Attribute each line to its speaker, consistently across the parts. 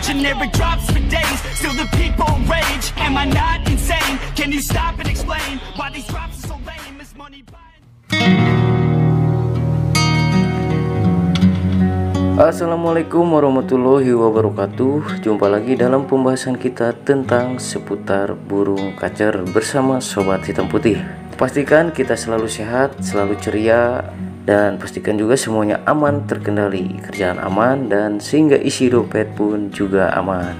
Speaker 1: generic drops for days. Still the people rage. Am I not insane? Can you stop and explain why these drops are so lame? Is money buying?
Speaker 2: Assalamualaikum warahmatullahi wabarakatuh. Jumpa lagi dalam pembahasan kita tentang seputar burung kacer bersama Sobat Hitam Putih. Pastikan kita selalu sehat, selalu ceria, dan pastikan juga semuanya aman, terkendali, kerjaan aman, dan sehingga isi dompet pun juga aman.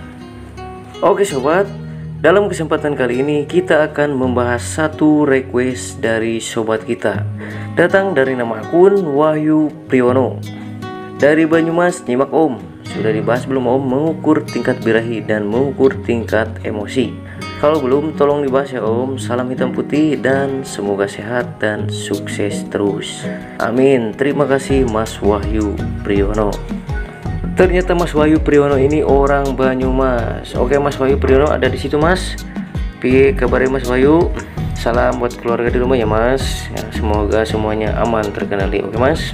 Speaker 2: Oke sobat, dalam kesempatan kali ini kita akan membahas satu request dari sobat kita. Datang dari nama akun Wahyu Priyono. Dari Banyumas, nyimak Om. Sudah dibahas belum Om mengukur tingkat birahi dan mengukur tingkat emosi? Kalau belum, tolong dibahas ya Om. Salam hitam putih dan semoga sehat dan sukses terus. Amin. Terima kasih Mas Wahyu Priyono. Ternyata Mas Wahyu Priyono ini orang Banyumas. Oke Mas Wahyu Priyono ada di situ Mas. Piye kabarnya Mas Wahyu? Salam buat keluarga di rumah ya Mas. Ya, semoga semuanya aman, terkendali. Oke Mas.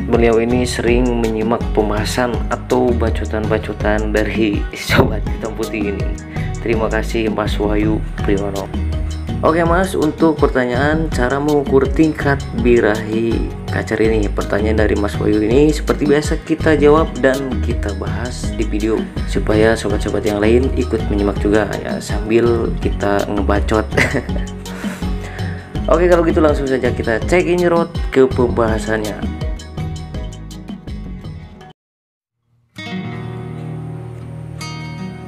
Speaker 2: Beliau ini sering menyimak pembahasan atau bacotan-bacotan dari Sobat Hitam Putih ini. Terima kasih Mas Wahyu Priyono. Oke Mas, untuk pertanyaan cara mengukur tingkat birahi kacer ini, pertanyaan dari Mas Wahyu ini seperti biasa kita jawab dan kita bahas di video supaya sobat-sobat yang lain ikut menyimak juga ya, sambil kita ngebacot. Oke, kalau gitu langsung saja kita cek nyerot ke pembahasannya.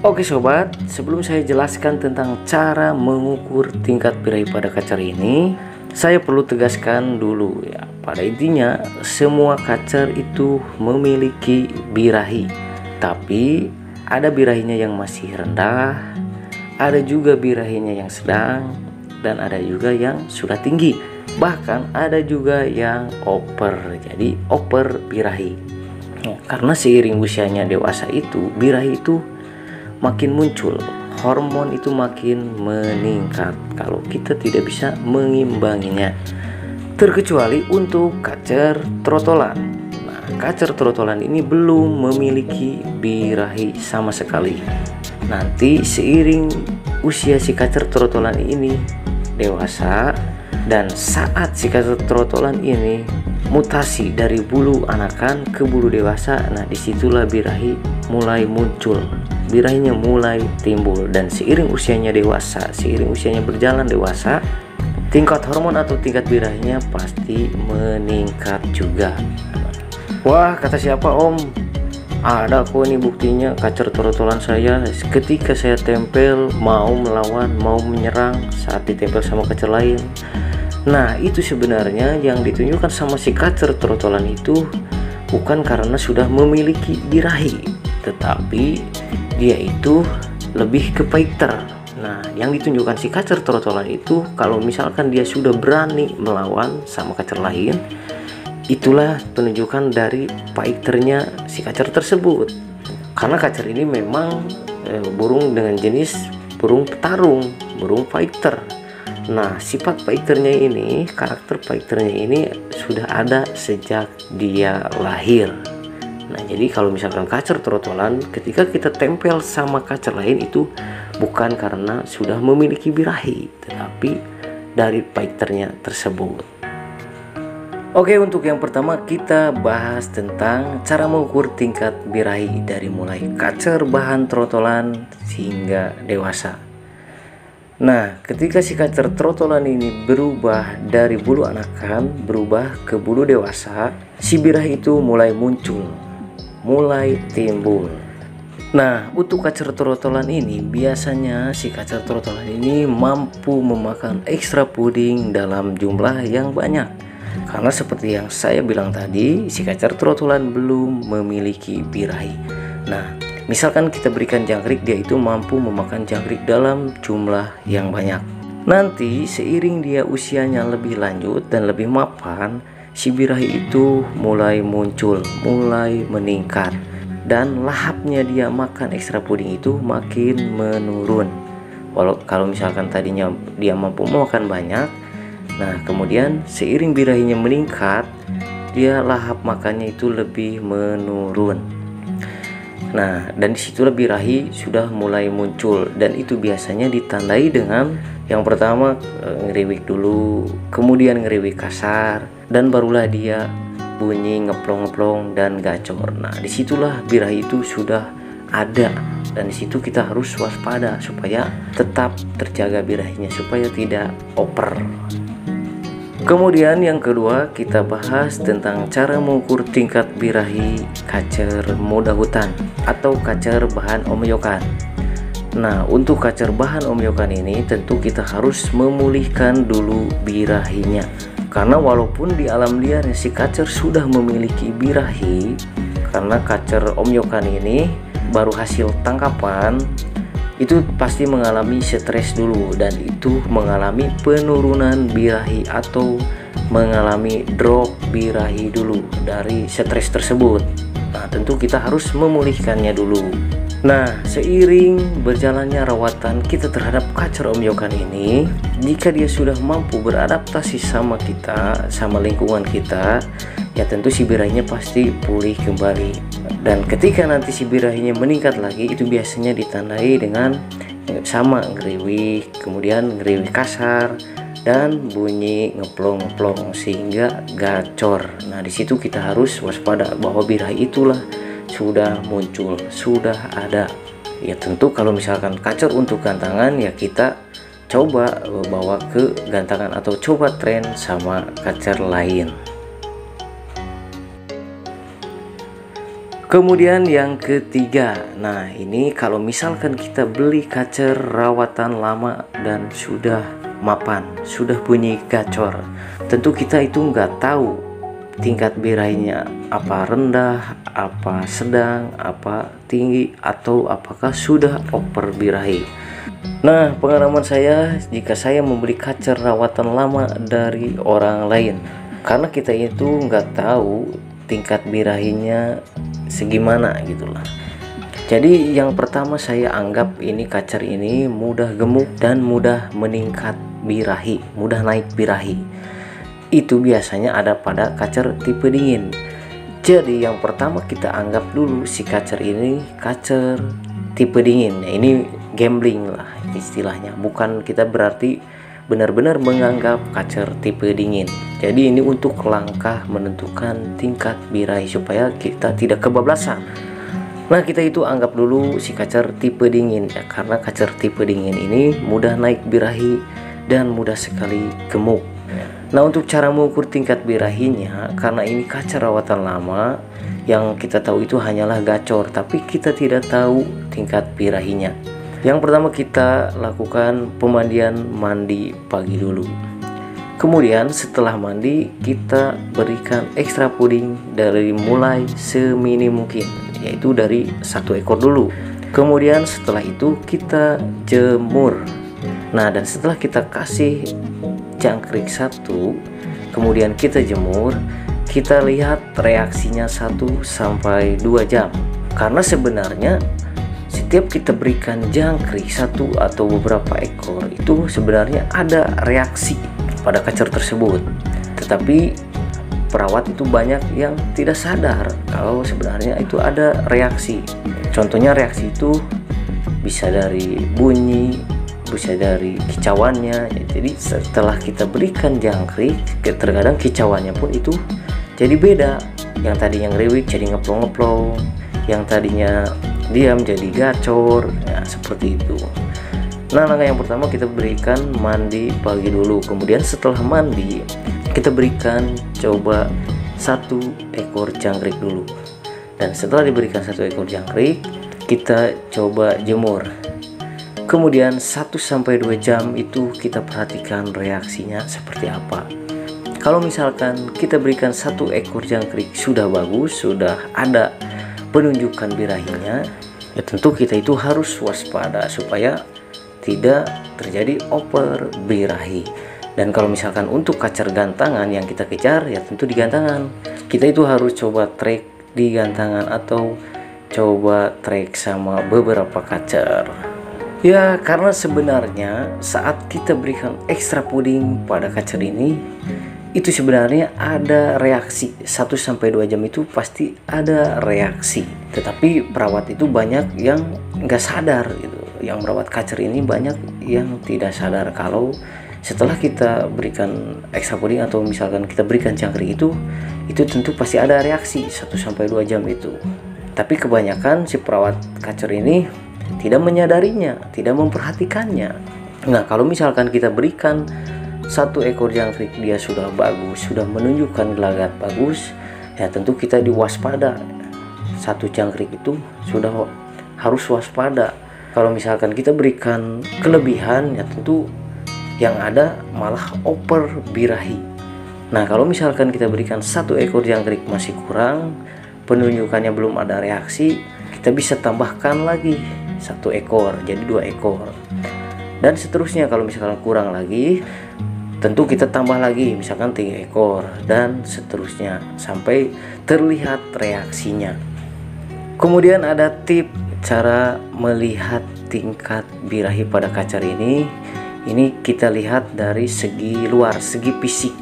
Speaker 2: Oke sobat, sebelum saya jelaskan tentang cara mengukur tingkat birahi pada kacer ini, saya perlu tegaskan dulu ya, pada intinya semua kacer itu memiliki birahi, tapi ada birahinya yang masih rendah, ada juga birahinya yang sedang, dan ada juga yang sudah tinggi, bahkan ada juga yang over, jadi over birahi. Karena seiring usianya dewasa itu, birahi itu makin muncul, hormon itu makin meningkat kalau kita tidak bisa mengimbanginya, terkecuali untuk kacer trotolan. Nah, kacer trotolan ini belum memiliki birahi sama sekali. Nanti seiring usia si kacer trotolan ini dewasa dan saat si kacer trotolan ini mutasi dari bulu anakan ke bulu dewasa, nah disitulah birahi mulai muncul, birahinya mulai timbul. Dan seiring usianya dewasa, seiring usianya berjalan dewasa, tingkat hormon atau tingkat birahinya pasti meningkat juga. Wah, kata siapa Om? Ada kok ini buktinya, kacer trotolan saya ketika saya tempel mau melawan, mau menyerang saat ditempel sama kacer lain. Nah, itu sebenarnya yang ditunjukkan sama si kacer trotolan itu bukan karena sudah memiliki birahi, tetapi dia itu lebih ke fighter. Nah, yang ditunjukkan si kacer trotolan itu kalau misalkan dia sudah berani melawan sama kacer lain, itulah penunjukan dari fighternya si kacer tersebut. Karena kacer ini memang burung dengan jenis burung petarung, burung fighter. Nah, sifat fighternya ini, karakter fighternya ini sudah ada sejak dia lahir. Nah, jadi kalau misalkan kacer trotolan ketika kita tempel sama kacer lain itu bukan karena sudah memiliki birahi, tetapi dari fighternya tersebut. Oke, untuk yang pertama kita bahas tentang cara mengukur tingkat birahi dari mulai kacer bahan trotolan hingga dewasa. Nah, ketika si kacer trotolan ini berubah dari bulu anakan berubah ke bulu dewasa, si birahi itu mulai muncul, mulai timbul. Nah, untuk kacer trotolan ini biasanya si kacer trotolan ini mampu memakan ekstra puding dalam jumlah yang banyak. Karena seperti yang saya bilang tadi, si kacer trotolan belum memiliki birahi. Nah, misalkan kita berikan jangkrik, dia itu mampu memakan jangkrik dalam jumlah yang banyak. Nanti seiring dia usianya lebih lanjut dan lebih mapan, si birahi itu mulai muncul, mulai meningkat, dan lahapnya dia makan ekstra puding itu makin menurun. Kalau misalkan tadinya dia mampu memakan banyak, nah kemudian seiring birahinya meningkat, dia lahap makannya itu lebih menurun. Nah, dan disitulah birahi sudah mulai muncul, dan itu biasanya ditandai dengan yang pertama ngeriwik dulu, kemudian ngeriwik kasar, dan barulah dia bunyi ngeplong-ngeplong dan gacor. Nah, disitulah birahi itu sudah ada, dan disitu kita harus waspada supaya tetap terjaga birahinya supaya tidak oper. Kemudian yang kedua kita bahas tentang cara mengukur tingkat birahi kacer muda hutan atau kacer bahan omyokan. Nah, untuk kacer bahan omyokan ini tentu kita harus memulihkan dulu birahinya, karena walaupun di alam liar si kacer sudah memiliki birahi, karena kacer omyokan ini baru hasil tangkapan, itu pasti mengalami stres dulu, dan itu mengalami penurunan birahi atau mengalami drop birahi dulu dari stres tersebut. Nah, tentu kita harus memulihkannya dulu. Nah, seiring berjalannya rawatan kita terhadap kacer omyokan ini, jika dia sudah mampu beradaptasi sama kita, sama lingkungan kita, ya tentu si birahinya pasti pulih kembali. Dan ketika nanti si birahinya meningkat lagi, itu biasanya ditandai dengan sama ngeriwik, kemudian ngeriwik kasar, dan bunyi ngeplong-ngeplong sehingga gacor. Nah, disitu kita harus waspada bahwa birahi itulah sudah muncul, sudah ada. Ya tentu kalau misalkan kacer untuk gantangan, ya kita coba bawa ke gantangan atau coba tren sama kacer lain. Kemudian yang ketiga, nah ini kalau misalkan kita beli kacer rawatan lama dan sudah mapan, sudah bunyi gacor, tentu kita itu nggak tahu tingkat birahinya apa rendah, apa sedang, apa tinggi, atau apakah sudah oper birahi. Nah, pengalaman saya jika saya membeli kacer rawatan lama dari orang lain, karena kita itu nggak tahu tingkat birahinya segimana gitulah. Jadi yang pertama saya anggap ini kacer ini mudah gemuk dan mudah meningkat birahi, mudah naik birahi. Itu biasanya ada pada kacer tipe dingin. Jadi yang pertama kita anggap dulu si kacer ini kacer tipe dingin. Nah, ini gambling lah istilahnya, bukan kita berarti benar-benar menganggap kacer tipe dingin. Jadi ini untuk langkah menentukan tingkat birahi supaya kita tidak kebablasan. Nah, kita itu anggap dulu si kacer tipe dingin ya, karena kacer tipe dingin ini mudah naik birahi dan mudah sekali gemuk. Nah, untuk cara mengukur tingkat birahinya, karena ini kacer rawatan lama, yang kita tahu itu hanyalah gacor, tapi kita tidak tahu tingkat birahinya. Yang pertama kita lakukan pemandian mandi pagi dulu. Kemudian setelah mandi kita berikan ekstra puding dari mulai seminim mungkin, yaitu dari 1 ekor dulu. Kemudian setelah itu kita jemur. Nah, dan setelah kita kasih jangkrik 1, kemudian kita jemur, kita lihat reaksinya 1 sampai 2 jam. Karena sebenarnya setiap kita berikan jangkrik 1 atau beberapa ekor, itu sebenarnya ada reaksi pada kacer tersebut. Tetapi perawat itu banyak yang tidak sadar kalau sebenarnya itu ada reaksi. Contohnya reaksi itu bisa dari bunyi, bisa dari kicauannya. Jadi setelah kita berikan jangkrik, terkadang kicauannya pun itu jadi beda. Yang tadinya ngeriwik jadi ngeplong-ngeplong, yang tadinya diam jadi gacor, ya seperti itu. Nah, langkah yang pertama kita berikan mandi pagi dulu. Kemudian setelah mandi kita berikan coba 1 ekor jangkrik dulu. Dan setelah diberikan 1 ekor jangkrik, kita coba jemur. Kemudian 1-2 jam itu kita perhatikan reaksinya seperti apa. Kalau misalkan kita berikan 1 ekor jangkrik sudah bagus, sudah ada penunjukan birahinya, ya tentu kita itu harus waspada supaya tidak terjadi oper birahi. Dan kalau misalkan untuk kacer gantangan yang kita kejar, ya tentu di gantangan. Kita itu harus coba track di gantangan atau coba track sama beberapa kacer. Ya, karena sebenarnya saat kita berikan ekstra puding pada kacer ini, itu sebenarnya ada reaksi 1-2 jam itu pasti ada reaksi. Tetapi perawat itu banyak yang nggak sadar gitu. Yang merawat kacer ini banyak yang tidak sadar kalau setelah kita berikan extra puding atau misalkan kita berikan cangkrik itu tentu pasti ada reaksi 1-2 jam itu. Tapi kebanyakan si perawat kacer ini tidak menyadarinya, tidak memperhatikannya. Nah, kalau misalkan kita berikan 1 ekor jangkrik dia sudah bagus, sudah menunjukkan gelagat bagus, ya tentu kita diwaspada. 1 jangkrik itu sudah harus waspada. Kalau misalkan kita berikan kelebihan, ya tentu yang ada malah over birahi. Nah, kalau misalkan kita berikan 1 ekor jangkrik masih kurang, penunjukannya belum ada reaksi, kita bisa tambahkan lagi 1 ekor jadi 2 ekor. Dan seterusnya, kalau misalkan kurang lagi, tentu kita tambah lagi misalkan 3 ekor dan seterusnya sampai terlihat reaksinya. Kemudian ada tip cara melihat tingkat birahi pada kacer ini. Ini kita lihat dari segi luar, segi fisik.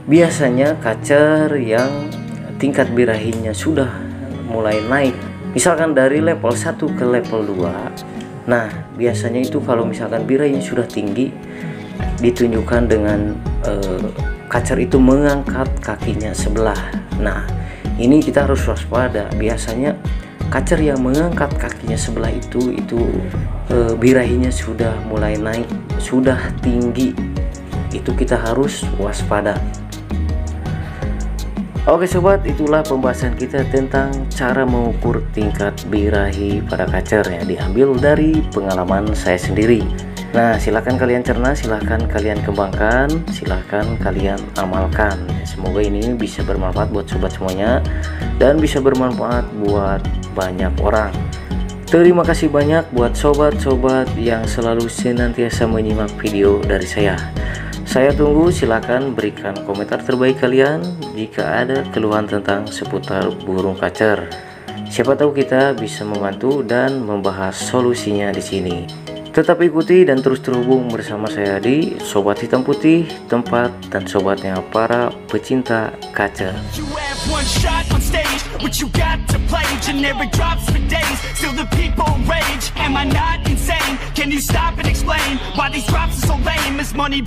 Speaker 2: Biasanya kacer yang tingkat birahinya sudah mulai naik, misalkan dari level 1 ke level 2. Nah, biasanya itu kalau misalkan birahinya sudah tinggi, ditunjukkan dengan kacer itu mengangkat kakinya sebelah. Nah, ini kita harus waspada. Biasanya kacer yang mengangkat kakinya sebelah itu birahinya sudah mulai naik, sudah tinggi. Itu kita harus waspada. Oke sobat, itulah pembahasan kita tentang cara mengukur tingkat birahi pada kacer ya, diambil dari pengalaman saya sendiri. Nah, silahkan kalian cerna, silahkan kalian kembangkan, silahkan kalian amalkan. Semoga ini bisa bermanfaat buat sobat semuanya dan bisa bermanfaat buat banyak orang. Terima kasih banyak buat sobat-sobat yang selalu senantiasa menyimak video dari saya. Saya tunggu, silahkan berikan komentar terbaik kalian jika ada keluhan tentang seputar burung kacer. Siapa tahu kita bisa membantu dan membahas solusinya di sini. Tetap ikuti dan terus terhubung bersama saya di Sobat Hitam Putih, tempat dan sobatnya para pecinta kacer.
Speaker 1: You have one shot on stage, what you got to play? Generic drops for days, still the people rage. Am I not insane? Can you stop and explain why these drops are so lame? Is money